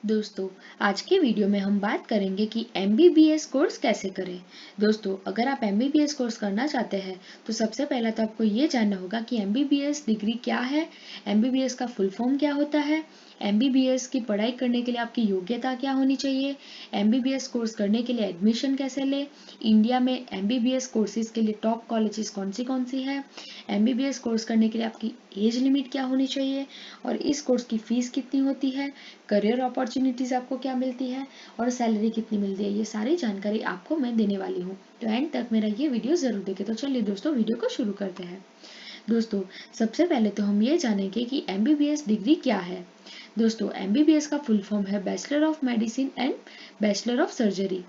दोस्तों, आज के वीडियो में हम बात करेंगे कि MBBS कोर्स कैसे करें। दोस्तों, अगर आप MBBS कोर्स करना चाहते हैं तो सबसे पहले तो आपको ये जानना होगा कि MBBS डिग्री क्या है, MBBS का फुल फॉर्म क्या होता है, MBBS की पढ़ाई करने के लिए आपकी योग्यता क्या होनी चाहिए, MBBS कोर्स करने के लिए एडमिशन कैसे लें, इंडिया में MBBS कोर्सेज के लिए टॉप कॉलेजेस कौन सी है, MBBS कोर्स करने के लिए आपकी एज लिमिट क्या होनी चाहिए और इस कोर्स की फीस कितनी होती है, करियर अपॉर्चुनिटीज आपको क्या मिलती है और सैलरी कितनी मिलती है, ये सारी जानकारी आपको मैं देने वाली हूँ। तो एंड तक मेरा ये वीडियो जरूर देखें। तो चलिए दोस्तों, वीडियो को शुरू करते हैं। दोस्तों, सबसे पहले तो हम ये जानेंगे कि MBBS डिग्री क्या है। दोस्तों, MBBS का फुल फॉर्म है bachelor of medicine and bachelor of surgery,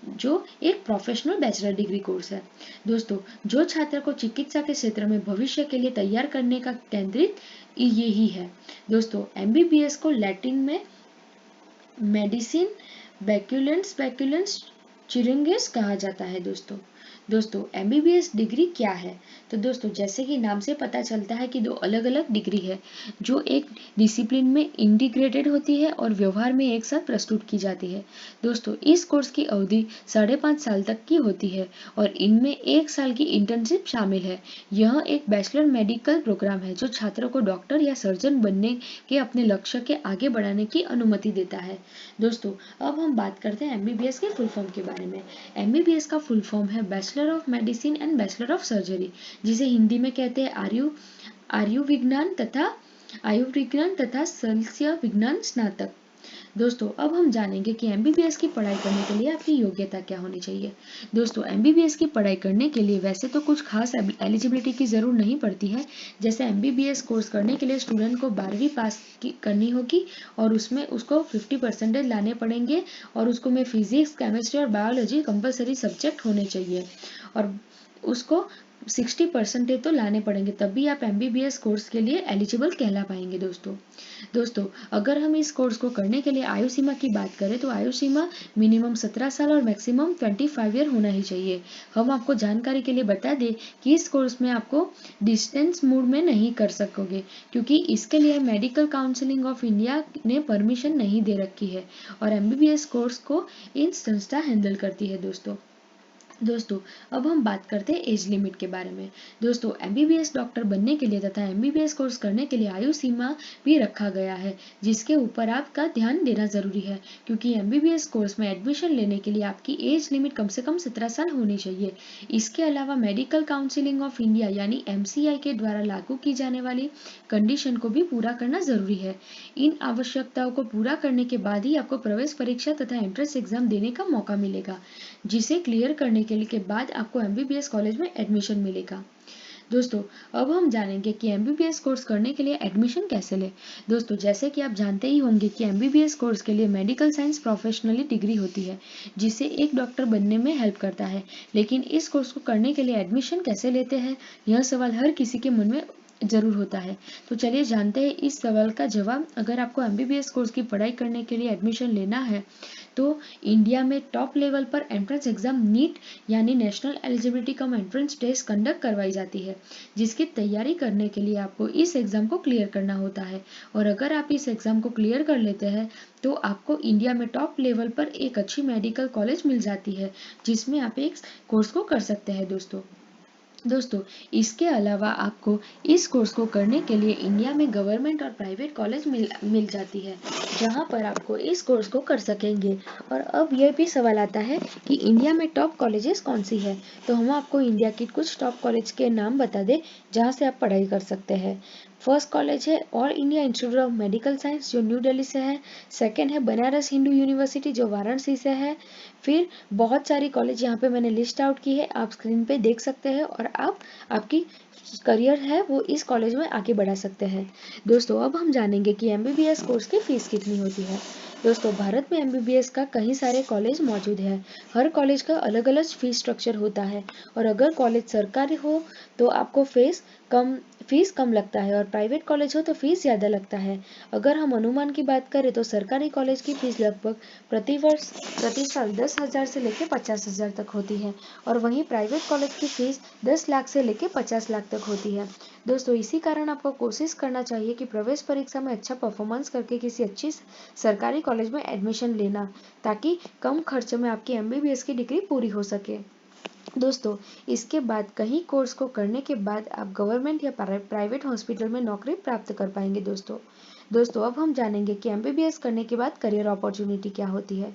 जो एक प्रोफेशनल बैचलर डिग्री कोर्स है। दोस्तों, जो छात्र को चिकित्सा के क्षेत्र में भविष्य के लिए तैयार करने का केंद्रित यही है। दोस्तों, MBBS को लैटिन में मेडिसिन बैक्यूलेंस चिरिंगेस कहा जाता है। दोस्तों MBBS डिग्री क्या है? तो दोस्तों, जैसे कि नाम से पता चलता है कि दो अलग अलग डिग्री है जो एक डिसिप्लिन में इंटीग्रेटेड होती है और व्यवहार में एक साथ प्रस्तुत की जाती है। दोस्तों, इस कोर्स की अवधि 5.5 साल तक की होती है और इनमें 1 साल की इंटर्नशिप शामिल है। यह एक बैचलर मेडिकल प्रोग्राम है जो छात्रों को डॉक्टर या सर्जन बनने के अपने लक्ष्य के आगे बढ़ाने की अनुमति देता है। दोस्तों, अब हम बात करते हैं MBBS के फुल फॉर्म के बारे में। MBBS का फुल फॉर्म है bachelor of medicine and bachelor of surgery, जिसे हिंदी में कहते हैं आयुर्विज्ञान तथा शल्य विज्ञान स्नातक। दोस्तों, अब हम जानेंगे कि MBBS की पढ़ाई करने के लिए आपकी योग्यता क्या होनी चाहिए। दोस्तों, MBBS की पढ़ाई करने के लिए वैसे तो कुछ खास एलिजिबिलिटी की जरूरत नहीं पड़ती है। जैसे MBBS कोर्स करने के लिए स्टूडेंट को 12वीं पास करनी होगी और उसमें उसको 50% लाने पड़ेंगे और उसको में फिजिक्स, केमिस्ट्री और बायोलॉजी कंपलसरी सब्जेक्ट होने चाहिए और उसको 60% तो लाने पड़ेंगे, तभी आप MBBS कोर्स के लिए एलिजिबल कहला पाएंगे। दोस्तों, अगर हम इस कोर्स को करने के लिए आयु सीमा की बात करें तो आयु सीमा मिनिमम 17 साल और मैक्सिमम 25 ईयर होना ही चाहिए। हम आपको जानकारी के लिए बता दें कि इस कोर्स में आपको डिस्टेंस मोड में नहीं कर सकोगे, क्योंकि इसके लिए मेडिकल काउंसिलिंग ऑफ इंडिया ने परमिशन नहीं दे रखी है और MBBS कोर्स को इन संस्था हैंडल करती है। दोस्तों, अब हम बात करते हैं एज लिमिट के बारे में। दोस्तों, MBBS डॉक्टर बनने के लिए तथा MBBS कोर्स करने के लिए आयु सीमा भी रखा गया है, जिसके ऊपर आपका ध्यान देना जरूरी है, क्योंकि MBBS कोर्स में एडमिशन लेने के लिए आपकी एज लिमिट कम से कम 17 साल होनी चाहिए। इसके अलावा मेडिकल काउंसिलिंग ऑफ इंडिया यानी MCI के द्वारा लागू की जाने वाली कंडीशन को भी पूरा करना जरूरी है। इन आवश्यकताओं को पूरा करने के बाद ही आपको प्रवेश परीक्षा तथा एंट्रेंस एग्जाम देने का मौका मिलेगा, जिसे क्लियर करने के बाद आपको MBBS कॉलेज में एडमिशन मिलेगा। दोस्तों, अब हम जानेंगे कि MBBS कोर्स करने के लिए एडमिशन कैसे लें। दोस्तों, जैसे कि आप जानते ही होंगे कि MBBS कोर्स के लिए मेडिकल साइंस प्रोफेशनली डिग्री होती है, जिसे एक डॉक्टर बनने में हेल्प करता है। लेकिन इस कोर्स को करने के लिए एडमिशन कैसे लेते हैं, यह सवाल हर किसी के मन में जरूर होता है। तो चलिए जानते हैं इस सवाल का जवाब। अगर आपको MBBS कोर्स की पढ़ाई करने के लिए एडमिशन लेना है तो इंडिया में टॉप लेवल पर एंट्रेंस एग्जाम नीट यानी national eligibility cum entrance test conduct करवाई जाती है, जिसकी तैयारी करने के लिए आपको इस एग्जाम को क्लियर करना होता है। और अगर आप इस एग्जाम को क्लियर कर लेते हैं तो आपको इंडिया में टॉप लेवल पर एक अच्छी मेडिकल कॉलेज मिल जाती है, जिसमें आप एक कोर्स को कर सकते हैं। दोस्तों, इसके अलावा आपको इस कोर्स को करने के लिए इंडिया में गवर्नमेंट और प्राइवेट कॉलेज मिल जाती है, जहां पर आपको इस कोर्स को कर सकेंगे। और अब यह भी सवाल आता है कि इंडिया में टॉप कॉलेजेस कौन सी है, तो हम आपको इंडिया की कुछ टॉप कॉलेज के नाम बता दें जहां से आप पढ़ाई कर सकते हैं। फर्स्ट कॉलेज है all India institute of medical science, जो न्यू दिल्ली से है। सेकेंड है बनारस हिंदू यूनिवर्सिटी, जो वाराणसी से है। फिर बहुत सारी कॉलेज यहाँ पे मैंने लिस्ट आउट की है, आप स्क्रीन पे देख सकते हैं और आप आपकी करियर है वो इस कॉलेज में आगे बढ़ा सकते हैं। दोस्तों, अब हम जानेंगे कि MBBS कोर्स की फीस कितनी होती है। दोस्तों, भारत में MBBS का कई सारे कॉलेज मौजूद है। हर कॉलेज का अलग अलग फीस स्ट्रक्चर होता है और अगर कॉलेज सरकारी हो तो आपको फीस कम लगता है और प्राइवेट कॉलेज हो तो फीस ज़्यादा लगता है। अगर हम अनुमान की बात करें तो सरकारी कॉलेज की फीस लगभग प्रति साल 10,000 से लेकर 50,000 तक होती है और वहीं प्राइवेट कॉलेज की फीस 10 लाख से लेकर 50 लाख लाख तक होती है। दोस्तों इसी कारण आपको कोशिश करना चाहिए कि प्रवेश परीक्षा में अच्छा परफॉर्मेंस करके किसी अच्छी सरकारी कॉलेज में एडमिशन लेना, ताकि कम खर्च में आपकी एमबीबीएस की डिग्री पूरी हो सके। दोस्तों इसके बाद कहीं कोर्स को करने के बाद आप गवर्नमेंट या प्राइवेट हॉस्पिटल में नौकरी प्राप्त कर पाएंगे। दोस्तों अब हम जानेंगे कि एमबीबीएस करने के बाद करियर अपॉर्चुनिटी क्या होती है।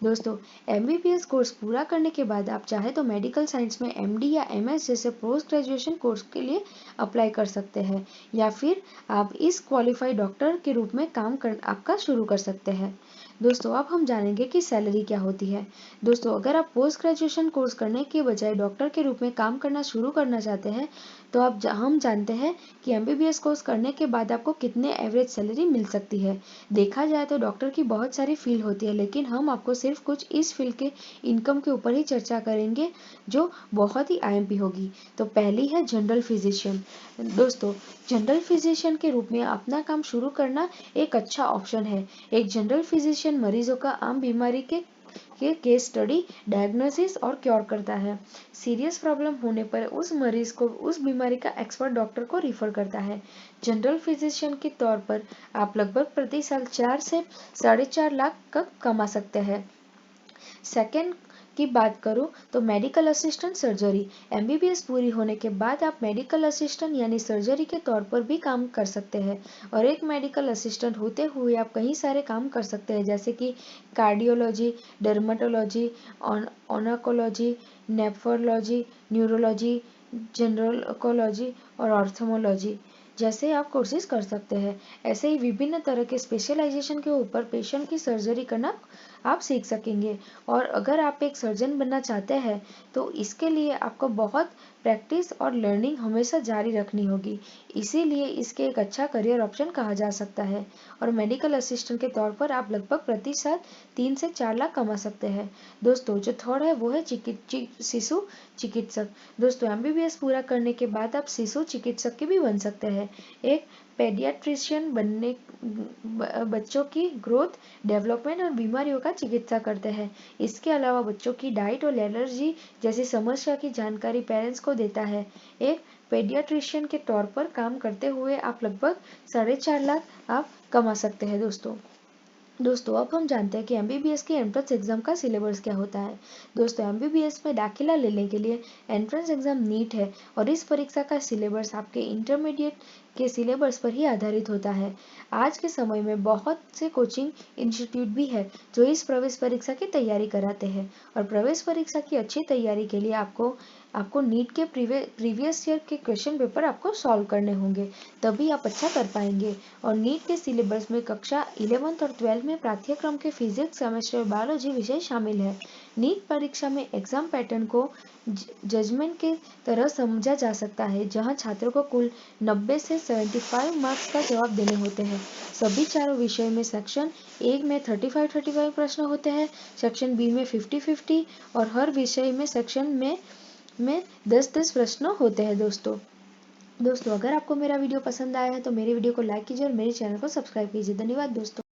दोस्तों एमबीबीएस कोर्स पूरा करने के बाद आप चाहे तो मेडिकल साइंस में एमडी या एमएस जैसे पोस्ट ग्रेजुएशन कोर्स के लिए अप्लाई कर सकते हैं, या फिर आप इस क्वालिफाइड डॉक्टर के रूप में काम कर आपका शुरू कर सकते हैं। दोस्तों अब हम जानेंगे कि सैलरी क्या होती है। दोस्तों अगर आप पोस्ट ग्रेजुएशन कोर्स करने के बजाय डॉक्टर के रूप में काम करना शुरू करना चाहते हैं, तो हम जानते हैं कि एमबीबीएस कोर्स करने के बाद आपको कितने एवरेज सैलरी मिल सकती है। देखा जाए तो डॉक्टर की बहुत सारी फील्ड होती है, लेकिन हम आपको सिर्फ कुछ इस फील्ड के इनकम के ऊपर ही चर्चा करेंगे जो बहुत ही आईएमपी होगी। तो पहली है जनरल फिजिशियन। दोस्तों जनरल फिजिशियन के रूप में अपना काम शुरू करना एक अच्छा ऑप्शन है। एक जनरल फिजिशियन मरीजों का आम बीमारी के केस स्टडी, डायग्नोसिस और क्योर करता है। सीरियस प्रॉब्लम होने पर उस मरीज को उस बीमारी का एक्सपर्ट डॉक्टर को रिफर करता है। जनरल फिजिशियन के तौर पर आप लगभग प्रति साल 4 से 4.5 लाख तक कमा सकते हैं। सेकेंड की बात करूं तो मेडिकल असिस्टेंट सर्जरी। एमबीबीएस पूरी होने के बाद आप मेडिकल असिस्टेंट यानी सर्जरी के तौर पर भी काम कर सकते हैं, और एक मेडिकल असिस्टेंट होते हुए आप कई सारे काम कर सकते हैं, जैसे कि cardiology, dermatology, oncology, nephrology, neurology, general और ऑर्थोमोलॉजी जैसे आप कोर्सेज कर सकते हैं। ऐसे ही विभिन्न तरह के स्पेशलाइजेशन के ऊपर पेशेंट की सर्जरी करना आप सीख सकेंगे। और अगर आप एक सर्जन बनना चाहते हैं तो इसके लिए आपको बहुत प्रैक्टिस और लर्निंग हमेशा जारी रखनी होगी, इसीलिए इसके एक अच्छा करियर ऑप्शन कहा जा सकता है। और मेडिकल असिस्टेंट के तौर पर आप लगभग प्रति साल 3 से 4 लाख कमा सकते हैं। दोस्तों जो थर्ड है वो है शिशु चिकित्सक। दोस्तों एमबीबीएस पूरा करने के बाद आप शिशु चिकित्सक के भी बन सकते हैं। एक पेडियाट्रिशियन बनने बच्चों की ग्रोथ, डेवलपमेंट और बीमारियों का चिकित्सा करते हैं। इसके अलावा बच्चों की डाइट और एलर्जी जैसी समस्या की जानकारी पेरेंट्स को देता है। एक पेडियाट्रिशियन के तौर पर काम करते हुए आप लगभग 4.5 लाख आप कमा सकते हैं। दोस्तों अब हम जानते हैं कि एमबीबीएस की एंट्रेंस एग्जाम का सिलेबस क्या होता है। दोस्तों एमबीबीएस में दाखिला लेने के लिए एंट्रेंस एग्जाम नीट है, और इस परीक्षा का सिलेबस आपके इंटरमीडिएट के सिलेबस पर ही आधारित होता है। आज के समय में बहुत से कोचिंग इंस्टीट्यूट भी है जो इस प्रवेश परीक्षा की तैयारी कराते हैं, और प्रवेश परीक्षा की अच्छी तैयारी के लिए आपको नीट के प्रीवियस ईयर के क्वेश्चन पेपर आपको सॉल्व करने होंगे, तभी आप अच्छा कर पाएंगे। और नीट के सिलेबस में कक्षा 11th और 12th में पाठ्यक्रम के फिजिक्स, केमिस्ट्री और बायोलॉजी विषय शामिल है। नीट परीक्षा में एग्जाम पैटर्न को जजमेंट के तरह समझा जा सकता है, जहां छात्रों को कुल 90 से 75 मार्क्स का जवाब देने होते हैं। सभी चारों विषय में सेक्शन ए में 35 प्रश्न होते हैं, सेक्शन बी में 50 और हर विषय में सेक्शन में 10 प्रश्न होते हैं। दोस्तों अगर आपको मेरा वीडियो पसंद आया है तो मेरे वीडियो को लाइक कीजिए और मेरे चैनल को सब्सक्राइब कीजिए। धन्यवाद दोस्तों।